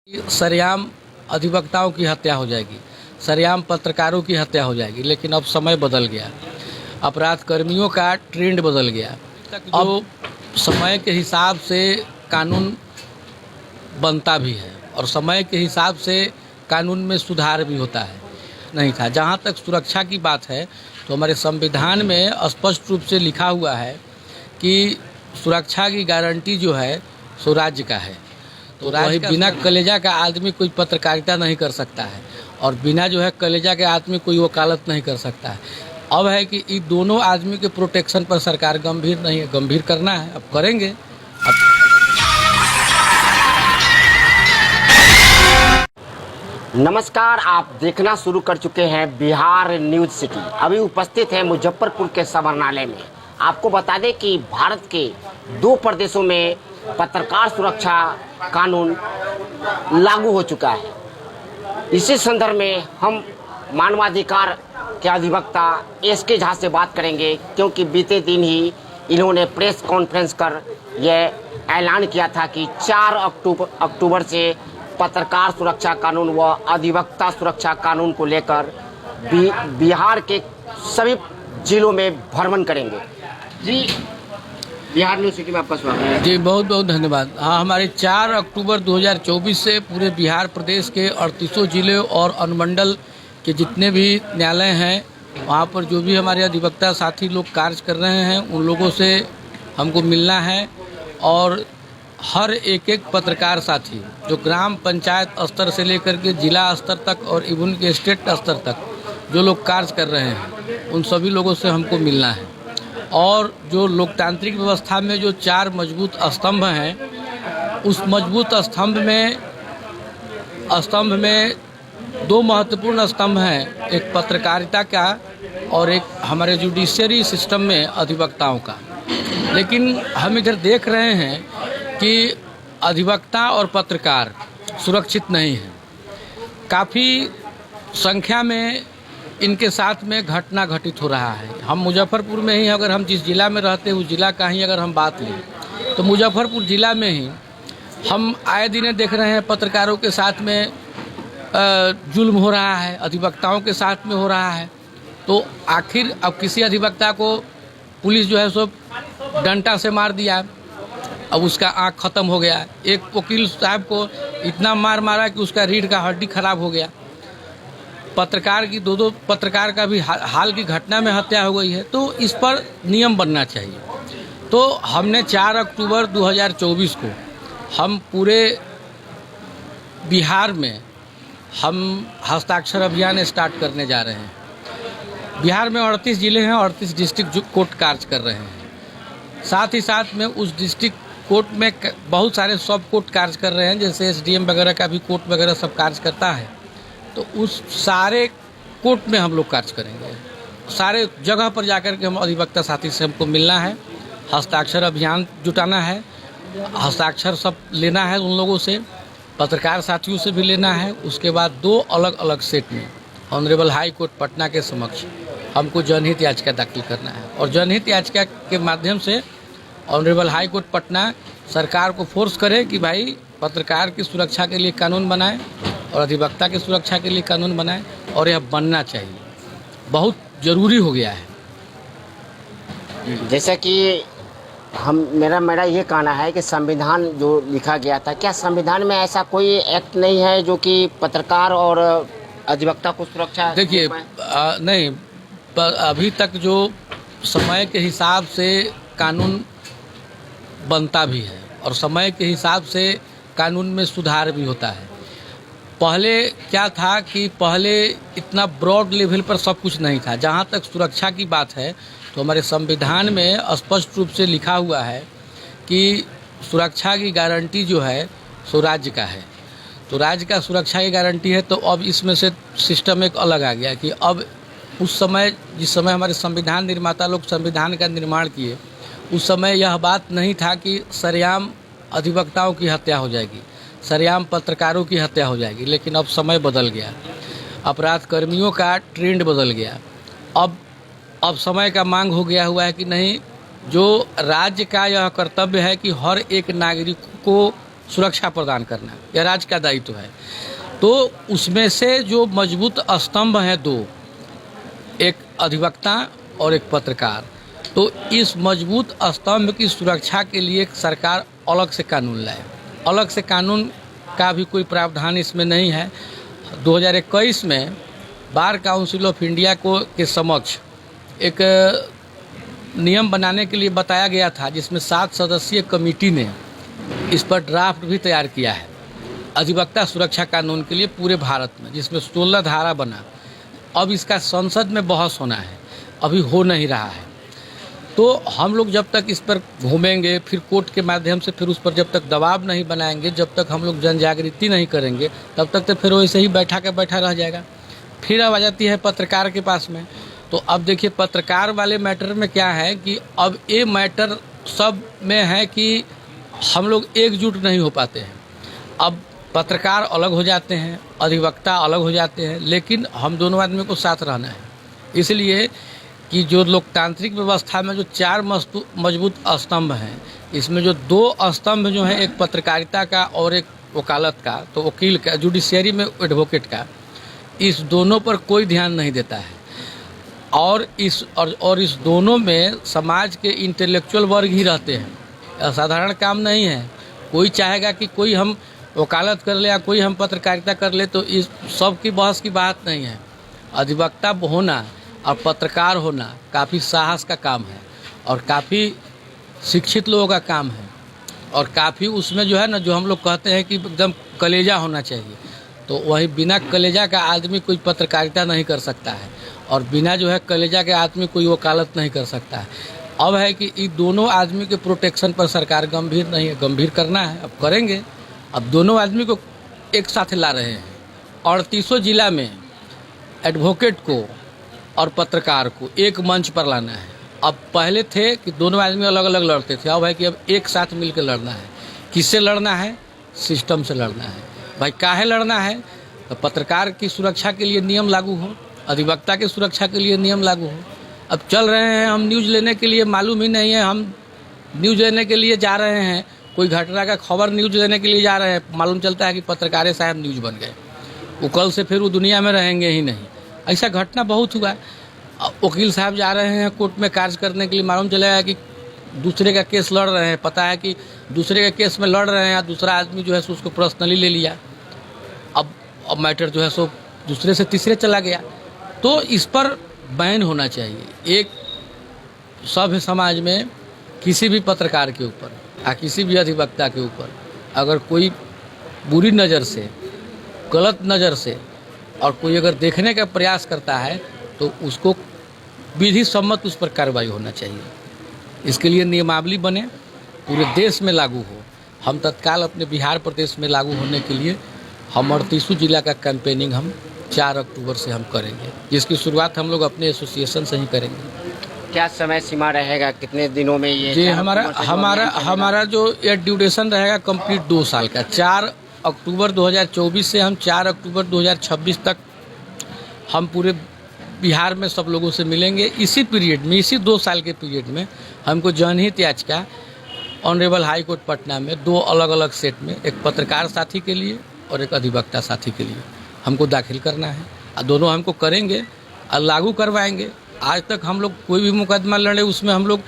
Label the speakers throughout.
Speaker 1: सरेआम अधिवक्ताओं की हत्या हो जाएगी, सरेआम पत्रकारों की हत्या हो जाएगी। लेकिन अब समय बदल गया, अपराध कर्मियों का ट्रेंड बदल गया। अब समय के हिसाब से कानून बनता भी है और समय के हिसाब से कानून में सुधार भी होता है। नहीं था। जहाँ तक सुरक्षा की बात है तो हमारे संविधान में स्पष्ट रूप से लिखा हुआ है कि सुरक्षा की गारंटी जो है सो राज्य का है। तो वही बिना कलेजा का आदमी कोई पत्रकारिता नहीं कर सकता है और बिना जो है कलेजा के आदमी कोई वकालत नहीं कर सकता है। अब है कि इन दोनों आदमी के प्रोटेक्शन पर सरकार गंभीर नहीं है, गंभीर करना है, अब करेंगे।
Speaker 2: नमस्कार, आप देखना शुरू कर चुके हैं बिहार न्यूज सिटी। अभी उपस्थित है मुजफ्फरपुर के समरनालय में। आपको बता दें कि भारत के 2 प्रदेशों में पत्रकार सुरक्षा कानून लागू हो चुका है। इसी संदर्भ में हम मानवाधिकार के अधिवक्ता एसके झा से बात करेंगे, क्योंकि बीते दिन ही इन्होंने प्रेस कॉन्फ्रेंस कर यह ऐलान किया था कि 4 अक्टूबर से पत्रकार सुरक्षा कानून व अधिवक्ता सुरक्षा कानून को लेकर बिहार के सभी जिलों में भ्रमण करेंगे। जी, बिहार न्यूज सिटी में आपका स्वागत है।
Speaker 1: जी, बहुत बहुत धन्यवाद। हाँ, हमारे 4 अक्टूबर 2024 से पूरे बिहार प्रदेश के 38 जिले और अनुमंडल के जितने भी न्यायालय हैं वहाँ पर जो भी हमारे अधिवक्ता साथी लोग कार्य कर रहे हैं उन लोगों से हमको मिलना है। और हर एक पत्रकार साथी जो ग्राम पंचायत स्तर से लेकर के जिला स्तर तक और इवन के स्टेट स्तर तक जो लोग कार्य कर रहे हैं उन सभी लोगों से हमको मिलना है। और जो लोकतांत्रिक व्यवस्था में जो 4 मजबूत स्तंभ हैं उस मजबूत स्तंभ में 2 महत्वपूर्ण स्तंभ हैं, एक पत्रकारिता का और एक हमारे जुडिशियरी सिस्टम में अधिवक्ताओं का। लेकिन हम इधर देख रहे हैं कि अधिवक्ता और पत्रकार सुरक्षित नहीं हैं। काफ़ी संख्या में इनके साथ में घटना घटित हो रहा है। हम मुजफ्फरपुर में ही, अगर हम जिस जिला में रहते हैं उस जिला का ही अगर हम बात लें तो मुजफ्फरपुर जिला में ही हम आए दिन देख रहे हैं पत्रकारों के साथ में जुल्म हो रहा है, अधिवक्ताओं के साथ में हो रहा है। तो आखिर अब किसी अधिवक्ता को पुलिस जो है सो डंडा से मार दिया, अब उसका आँख खत्म हो गया। एक वकील साहब को इतना मार मारा कि उसका रीढ़ का हड्डी खराब हो गया। पत्रकार की 2 पत्रकार का भी हाल की घटना में हत्या हो गई है। तो इस पर नियम बनना चाहिए। तो हमने 4 अक्टूबर 2024 को हम पूरे बिहार में हम हस्ताक्षर अभियान स्टार्ट करने जा रहे हैं। बिहार में 38 जिले हैं, 38 डिस्ट्रिक्ट कोर्ट कार्य कर रहे हैं। साथ ही साथ में उस डिस्ट्रिक्ट कोर्ट में बहुत सारे सब कोर्ट कार्य कर रहे हैं, जैसे एसडीएम वगैरह का भी कोर्ट वगैरह सब कार्य करता है। तो उस सारे कोर्ट में हम लोग कार्य करेंगे। सारे जगह पर जाकर के हम अधिवक्ता साथी से हमको मिलना है, हस्ताक्षर अभियान जुटाना है, हस्ताक्षर सब लेना है उन लोगों से, पत्रकार साथियों से भी लेना है। उसके बाद 2 अलग अलग सेट में ऑनरेबल हाई कोर्ट पटना के समक्ष हमको जनहित याचिका दाखिल करना है। और जनहित याचिका के माध्यम से ऑनरेबल हाई कोर्ट पटना सरकार को फोर्स करे कि भाई पत्रकार की सुरक्षा के लिए कानून बनाए और अधिवक्ता की सुरक्षा के लिए कानून बनाए, और यह बनना चाहिए, बहुत ज़रूरी हो गया है।
Speaker 2: जैसा कि मेरा ये कहना है कि संविधान जो लिखा गया था, क्या संविधान में ऐसा कोई एक्ट नहीं है जो कि पत्रकार और अधिवक्ता को सुरक्षा?
Speaker 1: देखिए, नहीं, पर अभी तक जो समय के हिसाब से कानून बनता भी है और समय के हिसाब से कानून में सुधार भी होता है। पहले क्या था कि पहले इतना ब्रॉड लेवल पर सब कुछ नहीं था। जहाँ तक सुरक्षा की बात है तो हमारे संविधान में स्पष्ट रूप से लिखा हुआ है कि सुरक्षा की गारंटी जो है सो राज्य का है। तो राज्य का सुरक्षा की गारंटी है। तो अब इसमें से सिस्टम एक अलग आ गया कि अब उस समय, जिस समय हमारे संविधान निर्माता लोग संविधान का निर्माण किए, उस समय यह बात नहीं था कि सरेआम अधिवक्ताओं की हत्या हो जाएगी, सरेआम पत्रकारों की हत्या हो जाएगी। लेकिन अब समय बदल गया, अपराध कर्मियों का ट्रेंड बदल गया। अब समय का मांग हो गया हुआ है कि नहीं, जो राज्य का यह कर्तव्य है कि हर एक नागरिक को सुरक्षा प्रदान करना, यह राज्य का दायित्व है। तो उसमें से जो मजबूत स्तंभ हैं दो, एक अधिवक्ता और एक पत्रकार, तो इस मजबूत स्तंभ की सुरक्षा के लिए सरकार अलग से कानून लाए। अलग से कानून का भी कोई प्रावधान इसमें नहीं है। 2021 में बार काउंसिल ऑफ इंडिया के समक्ष एक नियम बनाने के लिए बताया गया था, जिसमें 7 सदस्यीय कमेटी ने इस पर ड्राफ्ट भी तैयार किया है अधिवक्ता सुरक्षा कानून के लिए पूरे भारत में, जिसमें 16 धारा बना। अब इसका संसद में बहस होना है, अभी हो नहीं रहा है। तो हम लोग जब तक इस पर घूमेंगे, फिर कोर्ट के माध्यम से फिर उस पर जब तक दबाव नहीं बनाएंगे, जब तक हम लोग जन जागृति नहीं करेंगे, तब तक तो फिर वैसे ही बैठा रह जाएगा। फिर अब आ जाती है पत्रकार के पास में। तो अब देखिए पत्रकार वाले मैटर में क्या है कि अब ये मैटर सब में है कि हम लोग एकजुट नहीं हो पाते हैं। अब पत्रकार अलग हो जाते हैं, अधिवक्ता अलग हो जाते हैं, लेकिन हम दोनों आदमी को साथ रहना है। इसलिए कि जो लोकतांत्रिक व्यवस्था में जो 4 मजबूत स्तंभ हैं, इसमें जो 2 स्तंभ जो हैं, एक पत्रकारिता का और एक वकालत का, तो वकील का, जुडिशियरी में एडवोकेट का, इस दोनों पर कोई ध्यान नहीं देता है। और इस दोनों में समाज के इंटेलेक्चुअल वर्ग ही रहते हैं। साधारण काम नहीं है। कोई चाहेगा कि कोई हम वकालत कर ले या कोई हम पत्रकारिता कर ले, तो इस सब की बहस की बात नहीं है। अधिवक्ता होना और पत्रकार होना काफ़ी साहस का काम है और काफ़ी शिक्षित लोगों का काम है, और काफ़ी उसमें जो है ना, जो हम लोग कहते हैं कि एकदम कलेजा होना चाहिए। तो वही बिना कलेजा का आदमी कोई पत्रकारिता नहीं कर सकता है, और बिना जो है कलेजा के आदमी कोई वकालत नहीं कर सकता है। अब है कि इन दोनों आदमी के प्रोटेक्शन पर सरकार गंभीर नहीं है, गंभीर करना है, अब करेंगे। अब दोनों आदमी को एक साथ ला रहे हैं। 38 जिला में एडवोकेट को और पत्रकार को एक मंच पर लाना है। अब पहले थे कि दोनों आदमी अलग अलग लड़ते थे, अब है कि अब एक साथ मिलकर लड़ना है। किससे लड़ना है? सिस्टम से लड़ना है। भाई काहे लड़ना है? तो पत्रकार की सुरक्षा के लिए नियम लागू हो, अधिवक्ता की सुरक्षा के लिए नियम लागू हो। अब चल रहे हैं हम न्यूज़ लेने के लिए, मालूम ही नहीं है, हम न्यूज़ लेने के लिए जा रहे हैं, कोई घटना का खबर न्यूज़ लेने के लिए जा रहे हैं, मालूम चलता है कि पत्रकार साहब न्यूज़ बन गए, वो कल से फिर वो दुनिया में रहेंगे ही नहीं। ऐसा घटना बहुत हुआ। वकील साहब जा रहे हैं कोर्ट में कार्य करने के लिए, मालूम चलेगा कि दूसरे का केस लड़ रहे हैं, पता है कि दूसरे के केस में लड़ रहे हैं, दूसरा आदमी जो है सो उसको पर्सनली ले लिया। अब मैटर जो है सो दूसरे से तीसरे चला गया। तो इस पर बैन होना चाहिए। एक सभ्य समाज में किसी भी पत्रकार के ऊपर या किसी भी अधिवक्ता के ऊपर अगर कोई बुरी नज़र से, गलत नज़र से और कोई अगर देखने का प्रयास करता है, तो उसको विधि सम्मत उस पर कार्रवाई होना चाहिए। इसके लिए नियमावली बने, पूरे देश में लागू हो। हम तत्काल अपने बिहार प्रदेश में लागू होने के लिए हम 38 जिला का कैंपेनिंग हम 4 अक्टूबर से हम करेंगे, जिसकी शुरुआत हम लोग अपने एसोसिएशन से ही करेंगे।
Speaker 2: क्या समय सीमा रहेगा, कितने दिनों में ये?
Speaker 1: जी, हमारा जो ये ड्यूरेशन रहेगा कंप्लीट 2 साल का। 4 अक्टूबर 2024 से हम 4 अक्टूबर 2026 तक हम पूरे बिहार में सब लोगों से मिलेंगे। इसी पीरियड में, इसी 2 साल के पीरियड में हमको जनहित याचिका ऑनरेबल हाई कोर्ट पटना में 2 अलग अलग सेट में, एक पत्रकार साथी के लिए और एक अधिवक्ता साथी के लिए हमको दाखिल करना है। और दोनों हमको करेंगे और लागू करवाएंगे। आज तक हम लोग कोई भी मुकदमा लड़े उसमें हम लोग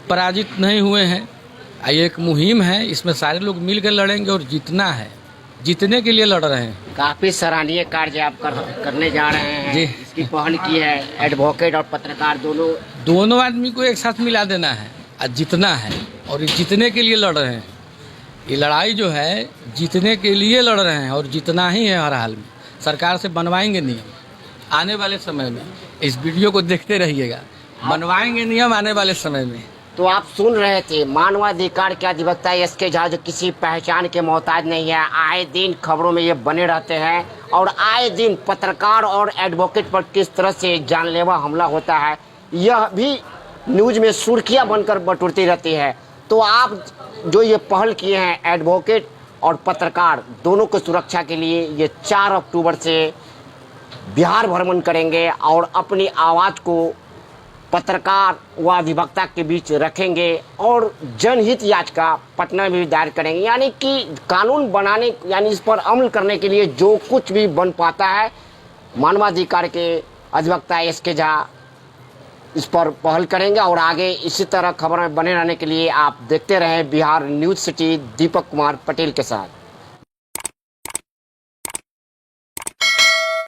Speaker 1: पराजित नहीं हुए हैं। ये एक मुहिम है, इसमें सारे लोग मिलकर लड़ेंगे और जीतना है, जीतने के लिए लड़ रहे हैं।
Speaker 2: काफी सराहनीय कार्य आप करने जा रहे हैं जी। इसकी पहल की है, एडवोकेट और पत्रकार दोनों
Speaker 1: आदमी को एक साथ मिला देना है और जीतना है, और ये जीतने के लिए लड़ रहे हैं। ये लड़ाई जो है जीतने के लिए लड़ रहे हैं और जीतना ही है हर हाल में। सरकार से बनवाएंगे नियम आने वाले समय में, इस वीडियो को देखते रहिएगा, बनवाएंगे नियम आने वाले समय में।
Speaker 2: तो आप सुन रहे थे मानवाधिकार के अधिवक्ता एसके झा, जो किसी पहचान के मोहताज नहीं है। आए दिन खबरों में ये बने रहते हैं और आए दिन पत्रकार और एडवोकेट पर किस तरह से जानलेवा हमला होता है, यह भी न्यूज में सुर्खियां बनकर बटुरती रहती है। तो आप जो ये पहल किए हैं, एडवोकेट और पत्रकार दोनों को सुरक्षा के लिए, ये 4 अक्टूबर से बिहार भ्रमण करेंगे और अपनी आवाज़ को पत्रकार व अधिवक्ता के बीच रखेंगे और जनहित याचिका पटना में भी दायर करेंगे। यानी कि कानून बनाने यानी इस पर अमल करने के लिए जो कुछ भी बन पाता है, मानवाधिकार के अधिवक्ता SK झा इस पर पहल करेंगे। और आगे इसी तरह खबर में बने रहने के लिए आप देखते रहें बिहार न्यूज़ सिटी दीपक कुमार पटेल के साथ।